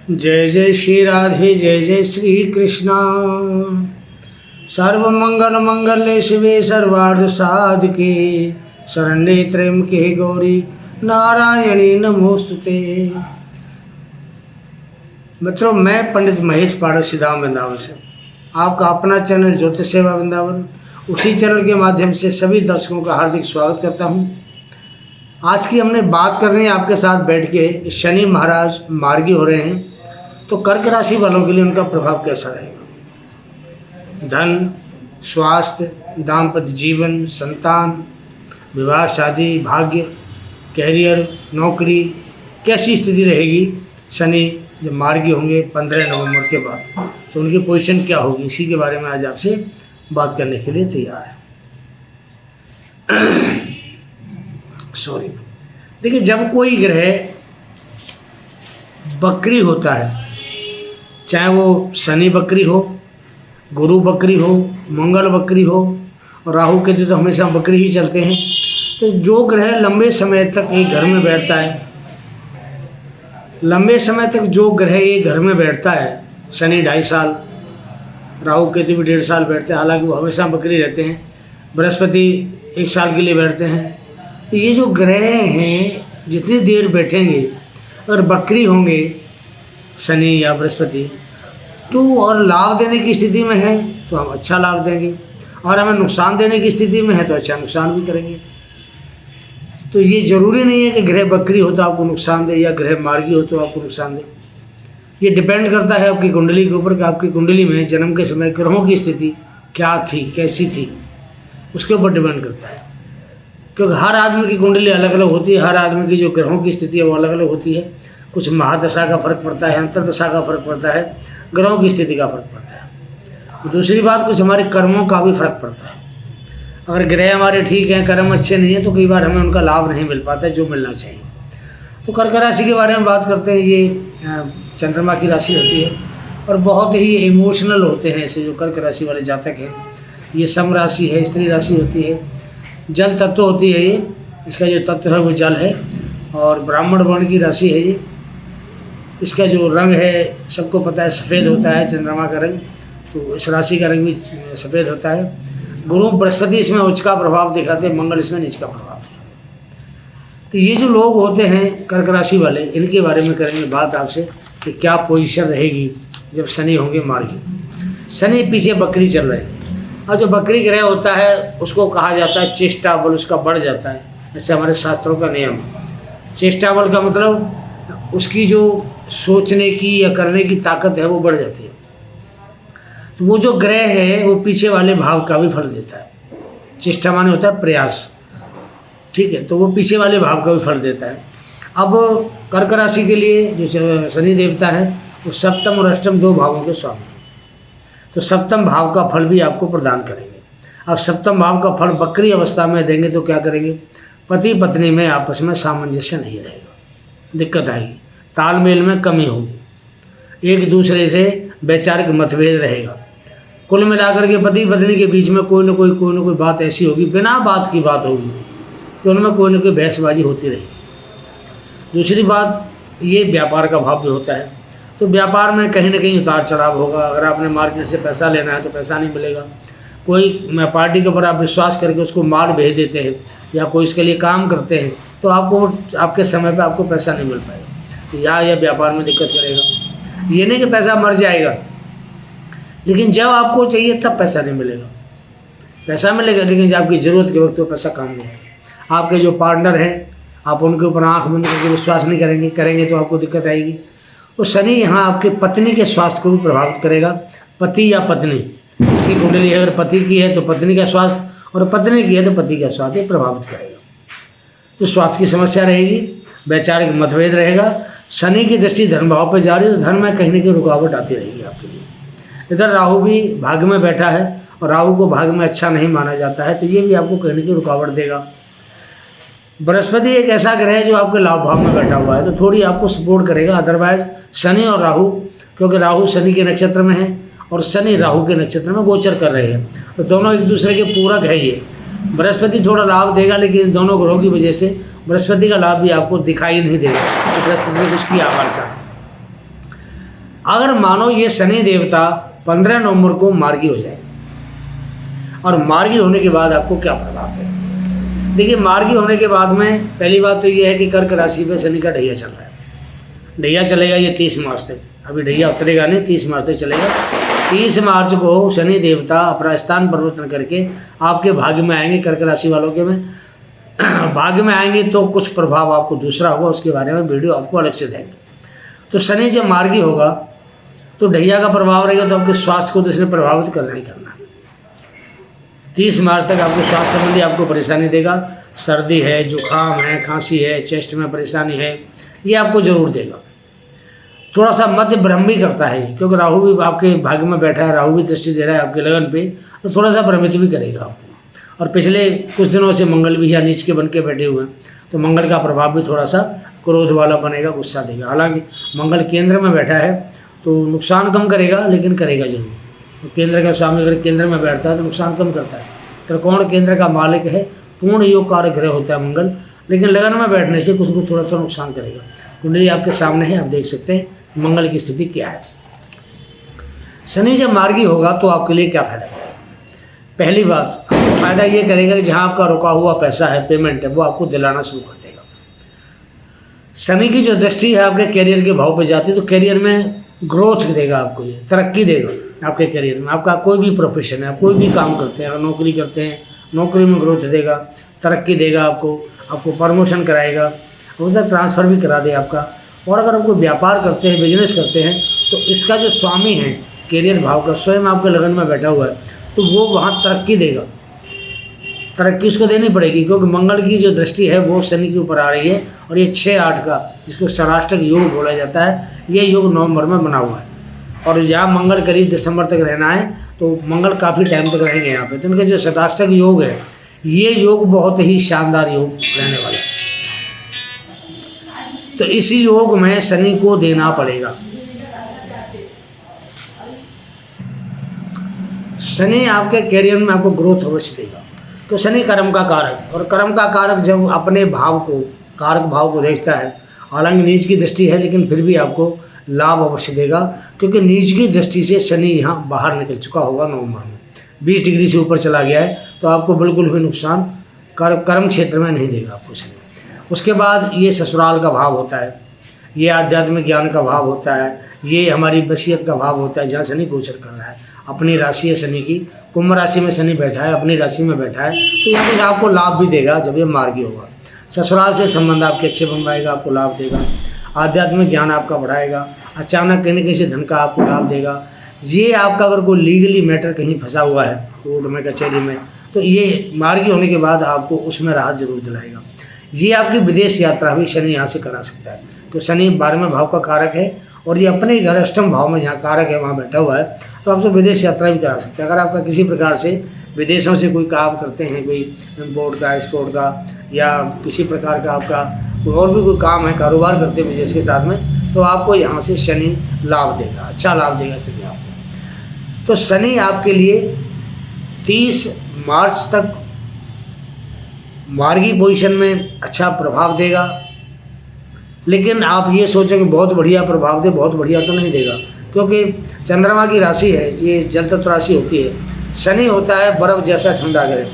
जय जय श्री राधे जय जय श्री कृष्णा। सर्वमंगल मंगल्ये शिवे सर्वार्थ साधके शरण्ये त्र्यंबके गौरी नारायणी नमोस्तुते। मित्रों, मैं पंडित महेश पाठक सीधाम वृंदावन से आपका अपना चैनल ज्योतिष सेवा वृंदावन, उसी चैनल के माध्यम से सभी दर्शकों का हार्दिक स्वागत करता हूं। आज की हमने बात करनी है आपके साथ बैठ के, शनि महाराज मार्गी हो रहे हैं तो कर्क राशि वालों के लिए उनका प्रभाव कैसा रहेगा। धन, स्वास्थ्य, दाम्पत्य जीवन, संतान, विवाह, शादी, भाग्य, कैरियर, नौकरी, कैसी स्थिति रहेगी। शनि जब मार्गी होंगे 15 नवंबर के बाद तो उनकी पोजीशन क्या होगी, इसी के बारे में आज आपसे बात करने के लिए तैयार है। सॉरी, देखिए, जब कोई ग्रह बकरी होता है, चाहे वो शनि बकरी हो, गुरु बकरी हो, मंगल बकरी हो, और राहु केतु तो हमेशा बकरी ही चलते हैं। तो जो ग्रह लंबे समय तक एक घर में बैठता है, लंबे समय तक जो ग्रह एक घर में बैठता है, शनि 2.5 साल, राहु केतु भी 1.5 साल बैठते हैं, हालांकि वो हमेशा बकरी रहते हैं। बृहस्पति 1 साल के लिए बैठते हैं। तो ये जो ग्रह हैं जितनी देर बैठेंगे, अगर बकरी होंगे शनि या बृहस्पति, तो और लाभ देने की स्थिति में है तो हम अच्छा लाभ देंगे, और हमें नुकसान देने की स्थिति में है तो अच्छा नुकसान भी करेंगे। तो ये ज़रूरी नहीं है कि ग्रह बकरी हो तो आपको नुकसान दे या ग्रह मार्गी हो तो आपको नुकसान दे। ये डिपेंड करता है आपकी कुंडली के ऊपर कि आपकी कुंडली में जन्म के समय ग्रहों की स्थिति क्या थी, कैसी थी, उसके ऊपर डिपेंड करता है। क्योंकि हर आदमी की कुंडली अलग अलग होती है, हर आदमी की जो ग्रहों की स्थिति है वो अलग अलग होती है। कुछ महादशा का फर्क पड़ता है, अंतर्दशा का फर्क पड़ता है, ग्रहों की स्थिति का फर्क पड़ता है। दूसरी बात, कुछ हमारे कर्मों का भी फर्क पड़ता है। अगर ग्रह हमारे ठीक हैं, कर्म अच्छे नहीं है, तो कई बार हमें उनका लाभ नहीं मिल पाता है जो मिलना चाहिए। तो कर्क राशि के बारे में बात करते हैं। ये चंद्रमा की राशि होती है और बहुत ही इमोशनल होते हैं ऐसे जो कर्क राशि वाले जातक हैं। ये सम राशि है, स्त्री राशि होती है, जल तत्व होती है। ये इसका जो तत्व है वो जल है, और ब्राह्मण वर्ण की राशि है ये। इसका जो रंग है सबको पता है, सफ़ेद होता है चंद्रमा का रंग, तो इस राशि का रंग भी सफ़ेद होता है। गुरु बृहस्पति इसमें उच्च का प्रभाव दिखाते हैं, मंगल इसमें नीच का प्रभाव दिखाते हैं। तो ये जो लोग होते हैं कर्क राशि वाले, इनके बारे में करेंगे बात आपसे कि क्या पोजीशन रहेगी जब शनि होंगे मार्गी। शनि पीछे बकरी चल रहे हैं, और जो बकरी ग्रह होता है उसको कहा जाता है चेष्टा बल उसका बढ़ जाता है। ऐसे हमारे शास्त्रों का नियम है। चेष्टा बल का मतलब उसकी जो सोचने की या करने की ताकत है वो बढ़ जाती है। तो वो जो ग्रह है वो पीछे वाले भाव का भी फल देता है। चेष्टा माने होता है प्रयास, ठीक है, तो वो पीछे वाले भाव का भी फल देता है। अब कर्क राशि के लिए जो शनि देवता है वो सप्तम और अष्टम 2 भावों के स्वामी हैं, तो सप्तम भाव का फल भी आपको प्रदान करेंगे। अब सप्तम भाव का फल बकरी अवस्था में देंगे तो क्या करेंगे, पति पत्नी में आपस में सामंजस्य नहीं रहेगा, दिक्कत आएगी, तालमेल में कमी होगी, एक दूसरे से वैचारिक मतभेद रहेगा। कुल मिलाकर के पति पत्नी के बीच में कोई ना कोई बात ऐसी होगी, बिना बात की बात होगी, तो उनमें कोई ना कोई बहसबाजी होती रहेगी। दूसरी बात, ये व्यापार का भाव भी होता है, तो व्यापार में कहीं ना कहीं उतार चढ़ाव होगा। अगर आपने मार्केट से पैसा लेना है तो पैसा नहीं मिलेगा। कोई पार्टी के ऊपर आप विश्वास करके उसको माल भेज देते हैं या कोई इसके लिए काम करते हैं तो आपको आपके समय पे आपको पैसा नहीं मिल पाएगा, तो या व्यापार में दिक्कत करेगा। ये नहीं कि पैसा मर जाएगा, लेकिन जब आपको चाहिए तब पैसा नहीं मिलेगा। पैसा मिलेगा लेकिन जब आपकी ज़रूरत के वक्त तो पैसा काम नहीं आएगा। आपके जो पार्टनर हैं आप उनके ऊपर आँख बंद करके विश्वास नहीं करेंगे तो आपको दिक्कत आएगी। तो शनि यहाँ आपके पत्नी के स्वास्थ्य को भी प्रभावित करेगा। पति या पत्नी, इसकी कुंडली अगर पति की है तो पत्नी का स्वास्थ्य, और पत्नी की है तो पति का स्वास्थ्य प्रभावित करेगा। तो स्वास्थ्य की समस्या रहेगी, वैचारिक मतभेद रहेगा। शनि की दृष्टि धन भाव पर जा रही है तो धन में कहीं ना कहीं रुकावट आती रहेगी आपके लिए। इधर राहु भी भाग्य में बैठा है और राहु को भाग्य में अच्छा नहीं माना जाता है, तो ये भी आपको कहीं ना कहीं रुकावट देगा। बृहस्पति एक ऐसा ग्रह है जो आपके लाभ भाव में बैठा हुआ है तो थोड़ी आपको सपोर्ट करेगा। अदरवाइज शनि और राहु, क्योंकि राहु शनि के नक्षत्र में है और शनि राहु के नक्षत्र में गोचर कर रहे हैं, तो दोनों एक दूसरे के पूरक है। ये बृहस्पति थोड़ा लाभ देगा, लेकिन दोनों ग्रहों की वजह से बृहस्पति का लाभ भी आपको दिखाई नहीं देगा। तो बृहस्पति ने कुछ किया हमारे साथ। अगर मानो ये शनि देवता 15 नवंबर को मार्गी हो जाए, और मार्गी होने के बाद आपको क्या प्रभाव है? देखिए, मार्गी होने के बाद में पहली बात तो ये है कि कर्क राशि पे शनि का ढैया चल रहा है। ढैया चलेगा ये 30 मार्च तक, अभी ढैया उतरेगा नहीं, 30 मार्च तक चलेगा। 30 मार्च को शनि देवता अपना स्थान परिवर्तन करके आपके भाग्य में आएंगे, कर्क राशि वालों के में भाग्य में आएंगे, तो कुछ प्रभाव आपको दूसरा होगा, उसके बारे में वीडियो आपको अलग से देंगे। तो शनि जब मार्गी होगा तो ढैया का प्रभाव रहेगा, तो आपके स्वास्थ्य को तो इसने प्रभावित करना ही करना है। 30 मार्च तक आपको स्वास्थ्य संबंधी आपको परेशानी देगा। सर्दी है, जुकाम है, खांसी है, चेस्ट में परेशानी है, ये आपको जरूर देगा। थोड़ा सा मध्य भ्रम भी करता है, क्योंकि राहु भी आपके भाग्य में बैठा है, राहु भी दृष्टि दे रहा है आपके लगन पे, तो थोड़ा सा भ्रमित भी करेगा आपको। और पिछले कुछ दिनों से मंगल भी यहाँ नीच के बन के बैठे हुए हैं, तो मंगल का प्रभाव भी थोड़ा सा क्रोध वाला बनेगा, गुस्सा देगा। हालांकि मंगल केंद्र में बैठा है तो नुकसान कम करेगा, लेकिन करेगा जरूर। तो केंद्र का स्वामी अगर केंद्र में बैठता है तो नुकसान कम करता है। त्रिकोण केंद्र का मालिक है, पूर्ण योग कारक ग्रह होता है मंगल, लेकिन लगन में बैठने से कुछ को थोड़ा थोड़ा नुकसान करेगा। कुंडली आपके सामने है, आप देख सकते हैं मंगल की स्थिति क्या है। शनि जब मार्गी होगा तो आपके लिए क्या फायदा करेगा? पहली बात, फायदा ये करेगा कि जहाँ आपका रुका हुआ पैसा है, पेमेंट है, वो आपको दिलाना शुरू कर देगा। शनि की जो दृष्टि है आपके कैरियर के भाव पे जाती है, तो कैरियर में ग्रोथ देगा आपको, ये तरक्की देगा आपके करियर में। आपका कोई भी प्रोफेशन है, आप कोई भी काम करते हैं, अगर नौकरी करते हैं, नौकरी में ग्रोथ देगा, तरक्की देगा आपको प्रमोशन कराएगा, उधर ट्रांसफ़र भी करा दे आपका। और अगर आप कोई व्यापार करते हैं, बिजनेस करते हैं, तो इसका जो स्वामी है करियर भाव का, स्वयं आपके लगन में बैठा हुआ है, तो वो वहाँ तरक्की देगा। तरक्की उसको देनी पड़ेगी, क्योंकि मंगल की जो दृष्टि है वो शनि के ऊपर आ रही है, और ये 6-8 का, जिसको षडाष्टक योग बोला जाता है, ये योग नवंबर में बना हुआ है। और यहाँ मंगल करीब दिसंबर तक रहना है, तो मंगल काफ़ी टाइम तक रहेंगे यहाँ पे। तो इनके जो षडाष्टक योग है, ये योग बहुत ही शानदार योग रहने वाला है। तो इसी योग में शनि को देना पड़ेगा। शनि आपके करियर में आपको ग्रोथ अवश्य देगा। तो शनि कर्म का कारक, और कर्म का कारक जब अपने भाव को, कारक भाव को देखता है, हालांकि नीच की दृष्टि है, लेकिन फिर भी आपको लाभ अवश्य देगा, क्योंकि नीच की दृष्टि से शनि यहाँ बाहर निकल चुका होगा नवंबर में, 20 डिग्री से ऊपर चला गया है, तो आपको बिल्कुल भी नुकसान कर्म क्षेत्र में नहीं देगा आपको शनि। उसके बाद ये ससुराल का भाव होता है, ये आध्यात्मिक ज्ञान का भाव होता है, ये हमारी वसीयत का भाव होता है, जहाँ शनि गोचर कर रहा है। अपनी राशि है शनि की, कुंभ राशि में शनि बैठा है, अपनी राशि में बैठा है, तो यहाँ पे आपको लाभ भी देगा जब ये मार्गी होगा। ससुराल से संबंध आपके अच्छे बनवाएगा, आपको लाभ देगा। आध्यात्मिक ज्ञान आपका बढ़ाएगा। अचानक कहीं न कहीं से धन का आपको लाभ देगा। ये आपका अगर कोई लीगली मैटर कहीं फंसा हुआ है कोर्ट में, कचहरी में, तो ये मार्गी होने के बाद आपको उसमें राहत जरूर दिलाएगा। ये आपकी विदेश यात्रा भी शनि यहाँ से करा सकता है, क्योंकि शनि 12वें भाव का कारक है, और ये अपने घर अष्टम भाव में जहाँ कारक है वहाँ बैठा हुआ है, तो आपसे विदेश यात्रा भी करा सकते हैं। अगर आपका किसी प्रकार से विदेशों से कोई काम करते हैं, कोई इम्पोर्ट का, एक्सपोर्ट का, या किसी प्रकार का आपका कोई और भी कोई काम है, कारोबार करते हैं बिजनेस के साथ में, तो आपको यहाँ से शनि लाभ देगा, अच्छा लाभ देगा शनि आपको। तो शनि आपके लिए 30 मार्च तक मार्गी पोजीशन में अच्छा प्रभाव देगा, लेकिन आप ये सोचें कि बहुत बढ़िया प्रभाव दे, बहुत बढ़िया तो नहीं देगा, क्योंकि चंद्रमा की राशि है, ये जल तत्व राशि होती है। शनि होता है बर्फ़ जैसा ठंडा ग्रह।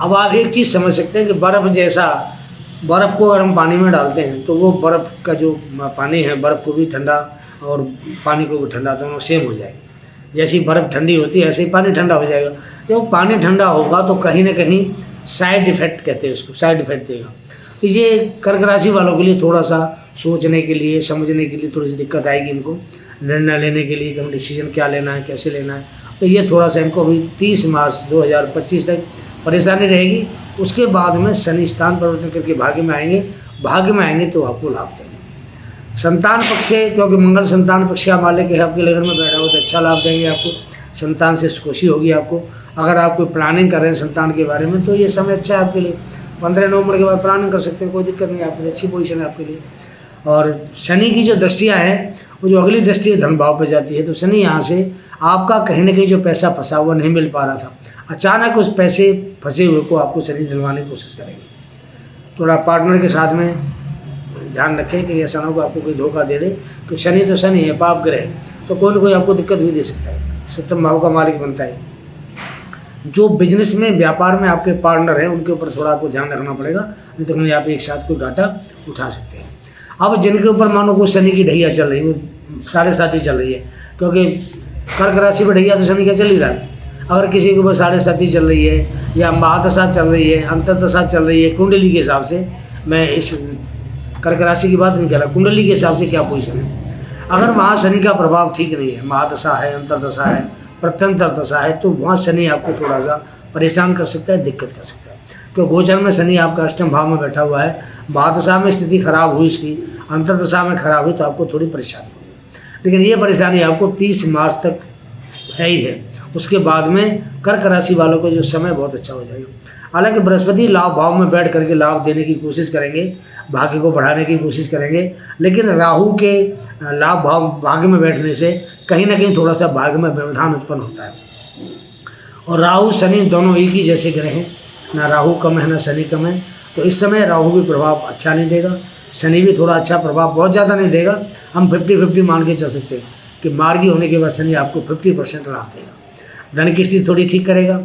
अब आप एक चीज़ समझ सकते हैं कि बर्फ़ जैसा, बर्फ़ को अगर हम पानी में डालते हैं तो वो बर्फ़ का जो पानी है, बर्फ़ को भी ठंडा और पानी को भी ठंडा, दोनों सेम हो जाएगी। जैसी बर्फ़ ठंडी होती है, ऐसे ही पानी ठंडा हो जाएगा। जब पानी ठंडा होगा तो कहीं ना कहीं साइड इफ़ेक्ट कहते हैं उसको, साइड इफ़ेक्ट देगा। तो ये कर्क राशि वालों के लिए थोड़ा सा सोचने के लिए, समझने के लिए थोड़ी सी दिक्कत आएगी इनको, निर्णय लेने के लिए कि डिसीजन क्या लेना है, कैसे लेना है। तो ये थोड़ा सा इनको अभी 30 मार्च 2025 तक परेशानी रहेगी। उसके बाद में शनि स्थान परिवर्तन करके भाग्य में आएंगे, भाग्य में आएंगे तो आपको लाभ देंगे। संतान पक्ष से, क्योंकि मंगल संतान पक्ष का मालिक है, आपके लगन में बैठा हो तो अच्छा लाभ देंगे आपको। संतान से खुशी होगी आपको। अगर आप कोई प्लानिंग कर रहे हैं संतान के बारे में, तो ये समय अच्छा है आपके लिए। 15 नवंबर के बाद प्लानिंग कर सकते हैं, कोई दिक्कत नहीं, आपके लिए अच्छी पोजीशन है आपके लिए। और शनि की जो दृष्टियाँ हैं, वो जो अगली दृष्टि है धन भाव पर जाती है, तो शनि यहाँ से आपका कहीं ना कहीं जो पैसा फंसा हुआ नहीं मिल पा रहा था, अचानक उस पैसे फंसे हुए को आपको शनि दिलवाने की कोशिश करेंगे। थोड़ा पार्टनर के साथ में ध्यान रखें कि ऐसा ना हो आपको कोई धोखा दे दे, कि शनि तो शनि है, पाप ग्रह, तो कोई ना कोई आपको दिक्कत भी दे सकता है। सप्तम भाव का मालिक बनता है। जो बिजनेस में, व्यापार में आपके पार्टनर हैं उनके ऊपर थोड़ा आपको ध्यान रखना पड़ेगा, नहीं तो कहीं आप एक साथ कोई घाटा उठा सकते हैं। अब जिनके ऊपर मानो कोई शनि की ढैया चल रही है, वो 7.5 ही चल रही है, क्योंकि कर्क राशि पर ढैया तो शनि का चल ही रहा है। अगर किसी के ऊपर 7.5 चल रही है या महादशा चल रही है, अंतरदशा चल रही है, कुंडली के हिसाब से, मैं इस कर्क राशि की बात नहीं कर रहा, कुंडली के हिसाब से क्या पोजीशन है, अगर वहाँ शनि का प्रभाव ठीक नहीं है, महादशा है, अंतरदशा है, प्रत्यंतर दशा है, तो वहाँ शनि आपको थोड़ा सा परेशान कर सकता है, दिक्कत कर सकता है। क्योंकि गोचर में शनि आपका अष्टम भाव में बैठा हुआ है, महादशा में स्थिति खराब हुई इसकी, अंतरदशा में खराब हुई, तो आपको थोड़ी परेशानी होगी। लेकिन ये परेशानी आपको 30 मार्च तक है ही है, उसके बाद में कर्क राशि वालों को जो समय बहुत अच्छा हो जाएगा। हालांकि बृहस्पति लाभ भाव में बैठ करके लाभ देने की कोशिश करेंगे, भाग्य को बढ़ाने की कोशिश करेंगे, लेकिन राहु के लाभ भाव भाग्य में बैठने से कहीं ना कहीं थोड़ा सा भाग्य में व्यवधान उत्पन्न होता है। और राहु शनि दोनों एक ही जैसे ग्रह हैं, ना राहु कम है ना शनि कम है, तो इस समय राहु भी प्रभाव अच्छा नहीं देगा, शनि भी थोड़ा अच्छा प्रभाव बहुत ज़्यादा नहीं देगा। हम 50-50 मान के चल सकते हैं कि मार्गी होने के बाद शनि आपको 50% लाभ देगा। धन की स्थिति थोड़ी ठीक करेगा,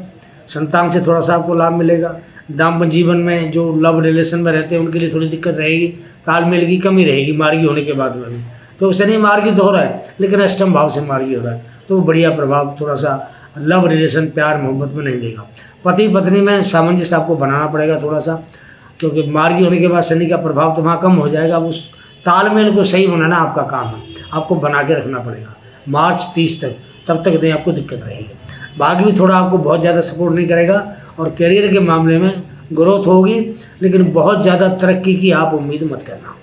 संतान से थोड़ा सा आपको लाभ मिलेगा, दाम्पत्य जीवन में जो लव रिलेशन में रहते हैं उनके लिए थोड़ी दिक्कत रहेगी, तालमेल की कमी रहेगी मार्गी होने के बाद में भी। तो शनि मार्गी तो हो रहा है, लेकिन अष्टम भाव से मार्गी हो रहा है, तो वो बढ़िया प्रभाव थोड़ा सा लव रिलेशन, प्यार मोहब्बत में नहीं देगा। पति पत्नी में सामंजस्य आपको बनाना पड़ेगा थोड़ा सा, क्योंकि मार्गी होने के बाद शनि का प्रभाव तो वहाँ कम हो जाएगा। उस तालमेल को सही बनाना आपका काम है, आपको बना के रखना पड़ेगा मार्च 30 तक, तब तक नहीं आपको दिक्कत रहेगी। भाग्य भी थोड़ा आपको बहुत ज़्यादा सपोर्ट नहीं करेगा, और करियर के मामले में ग्रोथ होगी, लेकिन बहुत ज़्यादा तरक्की की आप उम्मीद मत करना,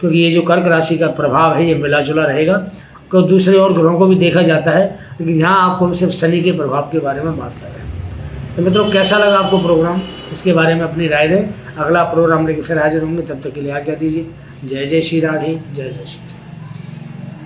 क्योंकि ये जो कर्क राशि का प्रभाव है ये मिला जुला रहेगा। तो दूसरे और ग्रहों को भी देखा जाता है, लेकिन यहाँ आपको हम सिर्फ शनि के प्रभाव के बारे में बात कर रहे हैं। तो मित्रों, कैसा लगा आपको प्रोग्राम, इसके बारे में अपनी राय दें। अगला प्रोग्राम लेकर फिर हाजिर होंगे, तब तक के लिए आज्ञा दीजिए। जय जय श्री राधे, जय जय श्री।